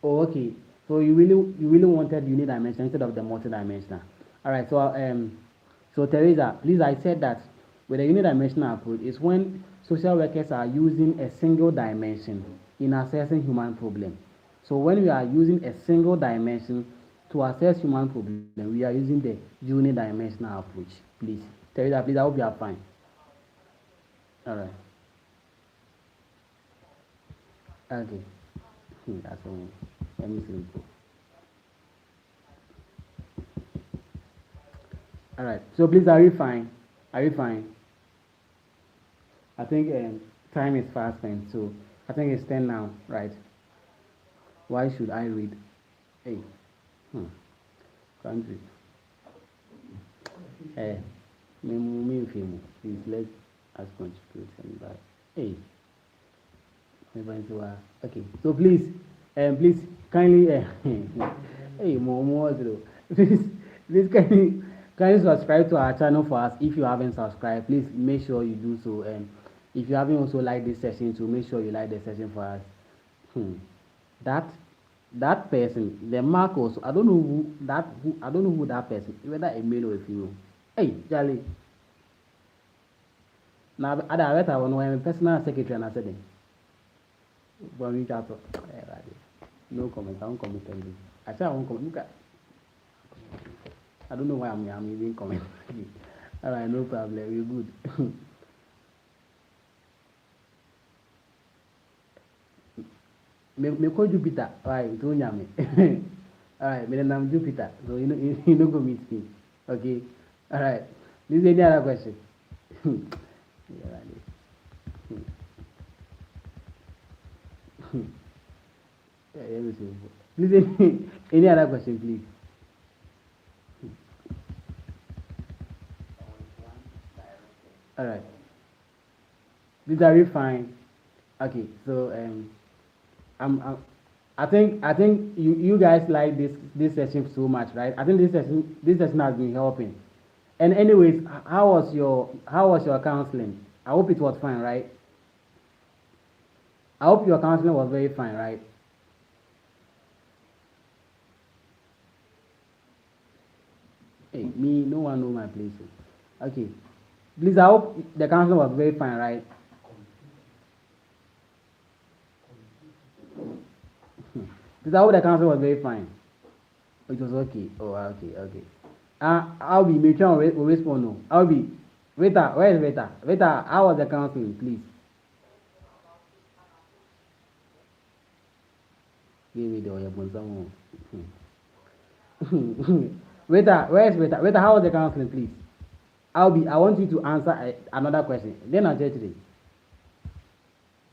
Oh, okay. So you really wanted unidimensional instead of the multidimensional. All right. So Teresa, please, I said that with a unidimensional approach is when social workers are using a single dimension in assessing human problem. So when we are using a single dimension to assess human problem, we are using the unidimensional approach. Please, Teresa, please, I hope you are fine. All right. Okay. That's all. Let me see. All right. So please, are you fine? Are you fine? I think time is fast spent, so I think it's 10 now, right? Why should I read? Hey, hmm. Country. Eh, me film. Please let us contribute and that. Hey, okay. So please kindly, hey, more, please kindly subscribe to our channel for us. If you haven't subscribed, please make sure you do so. And if you haven't also liked this session, to make sure you like the session for us. That that person, the Marcos, I don't know I don't know who that person, whether a male or a female. Hey, Charlie. Now, I read I want to personal secretary and I said, but we got no comment. I won't comment on this. I said I won't comment. I don't know why I'm even commenting. All right, no problem. We're good. Me call Jupiter. All right, don't me. All right, my name Jupiter. So you know go meet me. Okay. All right. This is any other question. Yeah, let me see. Please, any other question, please. All right. These are you fine. Okay. So I'm I think you guys like this session so much, right? I think this session has been helping. And anyways, how was your counseling? I hope it was fine, right? I hope your counseling was very fine, right? Hey, me, no one know my place. Okay. Please, I hope the counseling was very fine, right? Please, I hope the counseling was very fine. It was okay. Oh, okay, okay. I'll be Mitchell will respond. No, I'll be. Rita, where is Rita? Rita, how was the counseling, please? Give me the oyabun someone. Rita, where is Rita? Rita, how was the counseling, please? I'll be. I want you to answer another question. Then I'll tell you today.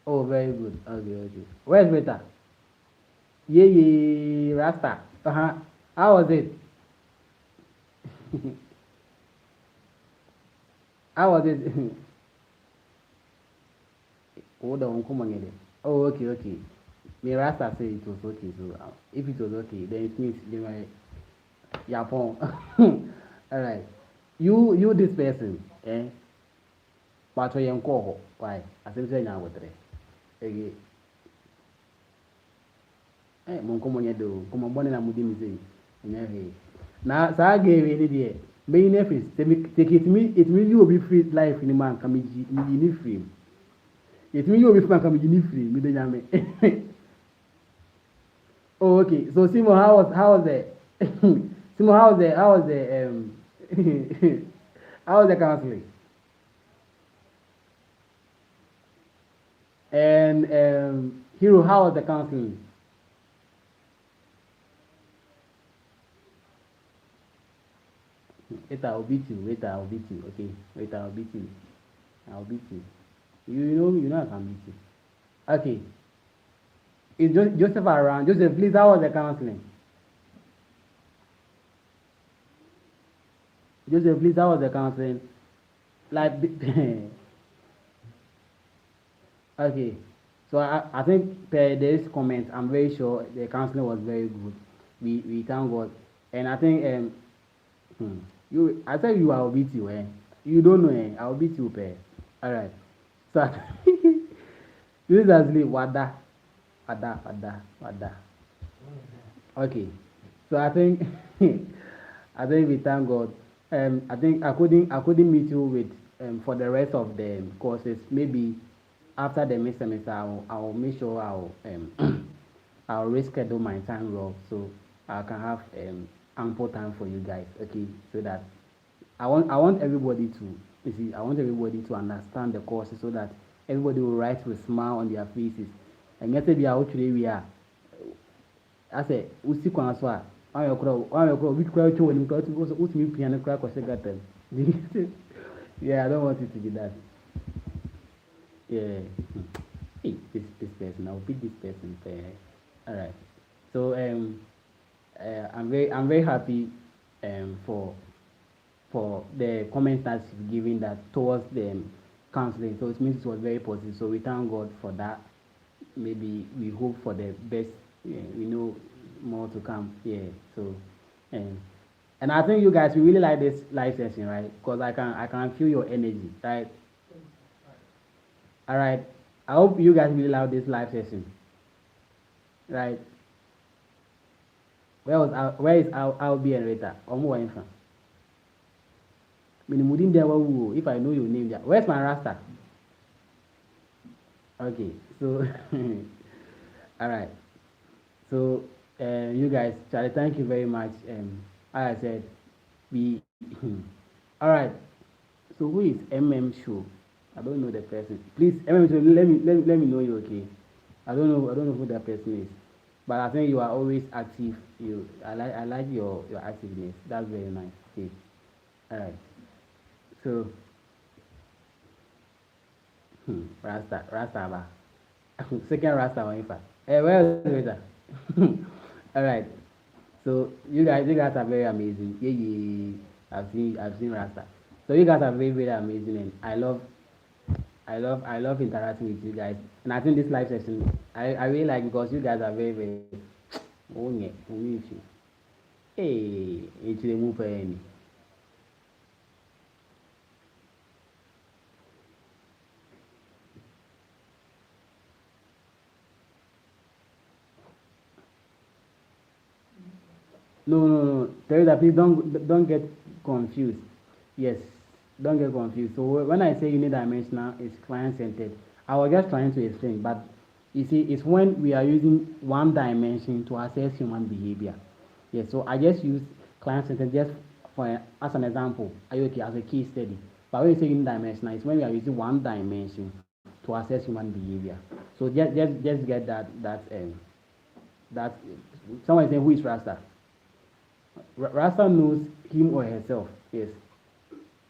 Oh, very good. Okay, okay. Where's Rita? Yeah, yeah, Rasta. Uh-huh. How was it? How was it? Hold on, come on again. Oh, okay, okay. Me Rasta say it was okay. So if it was okay, then it means they were Yapon. All right. You this person, eh? But you call why? I think say now with it. Okay. Mo nkɔmmɔ nyɛ de o nkɔmmɔ bɔne na modi me sei ɛnyɛ hwee na saa game yi ne deɛ mɛyi no afiri sɛ ɛtumi yi obi firi life no mu anka megyi ne firi mu yɛtumi yi obi firi anka megyi ne firi mu mede nyame oh okay so Simon how was the Simon how was the how was the counseling and Hero how was the counseling. Wait, I'll beat you. Wait, I'll beat you. Okay. Wait, I'll beat you. I'll beat you. You know I can beat you. Okay. Is Joseph around? Joseph, please, how was the counseling? Joseph, please, how was the counseling? Like, okay. So I think per this comment, I'm very sure the counseling was very good. We thank God, and I think I tell you I'll beat you. You don't know. I'll beat you, per. All right. So this is actually wada. Okay. So I think I think we thank God. I think I couldn't meet you with for the rest of the courses. Maybe after the mid semester, I'll make sure I'll reschedule my time well so I can have ample time for you guys. Okay, so that I want everybody to you see I want everybody to understand the courses so that everybody will write with smile on their faces. And yet be out today we are. I say usi kwan so a ayokro we kura cho wani because utimi piano kura ko segata. Yeah, I don't want it to be that. Yeah. Hey, this person, I'll beat this person. All right. So I'm very happy for the comments that you've given that towards the counseling. So it means it was very positive. So we thank God for that. Maybe we hope for the best. Yeah, we know more to come. Yeah. So um, and I think you guys will really like this live session, right? Because I can feel your energy, right? All right. I hope you guys really love this live session, right? Where is I'll be and Rita? Omo info. Minimudin there if I know your name there. Where's my Rasta? Okay, so all right. So you guys, Charlie, thank you very much. As I said, we all right. So who is Show? I don't know the person. Please, Show, let me know you, okay? I don't know who that person is. But I think you are always active. I like your activeness. That's very nice. Okay. Alright. So Rasta ba. Second Rasta one in fact. Where is Rasta? Alright. So you guys are very amazing. Yeah, yeah. I've seen Rasta. So you guys are very, very amazing, and I love interacting with you guys. And I think this live session I really like because you guys are very, very oh yeah, hey, it's the move any. No, no, no. Teresa, please don't get confused. Yes, don't get confused. So when I say unidimensional, it's client centered. I was just trying to explain, but you see, it's when we are using one dimension to assess human behavior. Yes, so I just use client centered just for as an example. Are you okay as a case study? But when you say unidimensional, it's when we are using one dimension to assess human behavior. So just get that someone is saying who is Rasta. Rasta knows him or herself. Yes.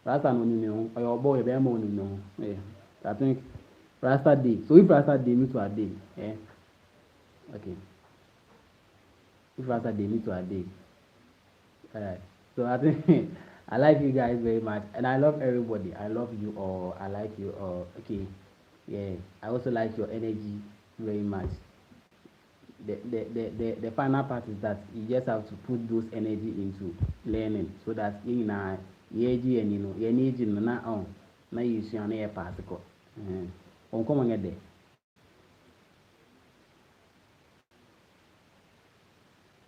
Rasta no know or your boy be mo no. Yeah. I think Rasta day. So if Rasta day me to a day, eh? Okay. If Rasta day me to a day. Alright. So I think I like you guys very much, and I love everybody. I love you all. I like you all. Okay. Yeah. I also like your energy very much. The final part is that you just have to put those energy into learning so that you know yeji and you need you na on na you see on air particle on come on there.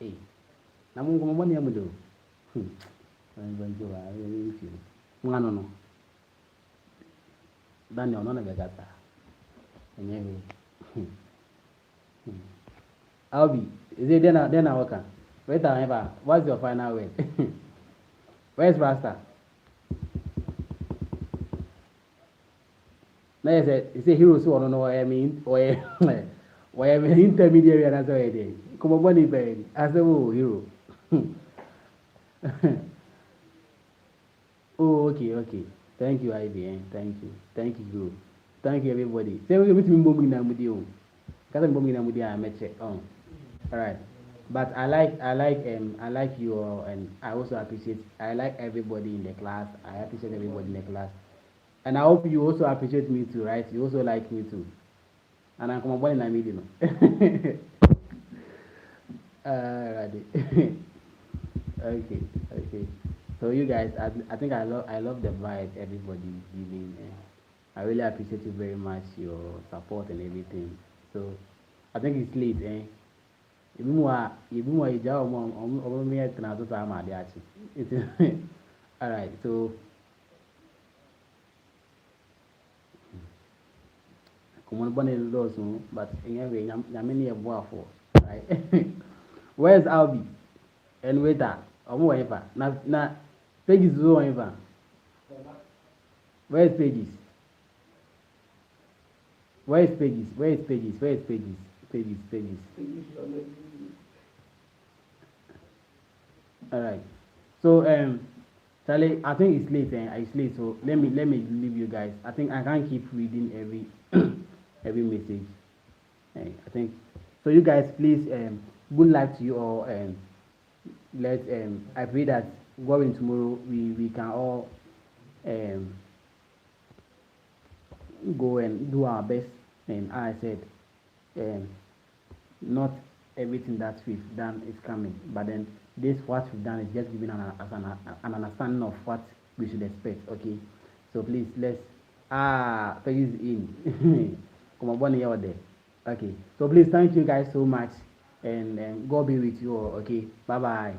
Hey, na mo come mo niam do ban jo a really feel ngano no Daniel no na be gata enyewe Albi, is it then I work? Wait a what's your final word? Where's Rasta? No, it's a hero, so I don't know what I mean, or why I'm an intermediary and as I did. Come on, money, baby. As a hero. Oh, okay, okay. Thank you, IBN. Thank you. Thank you, Guru. Thank you, everybody. Say, we're going to be moving now with you. Because I'm moving now with you, I met check on. All right. But I like you all, and I also appreciate. I like everybody in the class. I appreciate everybody in the class, and I hope you also appreciate me too, right? You also like me too, and I'm come in a meeting. Alrighty. Okay, okay. So you guys, I think I love the vibe everybody is giving. I really appreciate you very much, your support and everything. So I think it's late, eh? Ebi mu a ìjà ọmọ mi yẹ tena so saa ma ade akyi nti alright so kọmọ bọ ne lọọsùn but ìyẹn wẹ nyame ne yẹ bọ afọ right where's Albi and waiter ọmọ wọ yẹn na pages zo wọ yẹn fa where's pages pages. All right. So Charlie, I think it's late. It's late. So let me leave you guys. I think I can't keep reading every every message. I think so. You guys, please good luck to you all. And let I pray that going tomorrow we can all um go and do our best. And as I said, um, not everything that we've done is coming, but then this what we've done is just giving an understanding of what we should expect. Okay, so please let's please in come on one year there. Okay, so please thank you guys so much, and God be with you all. Okay, bye bye.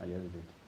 I just did.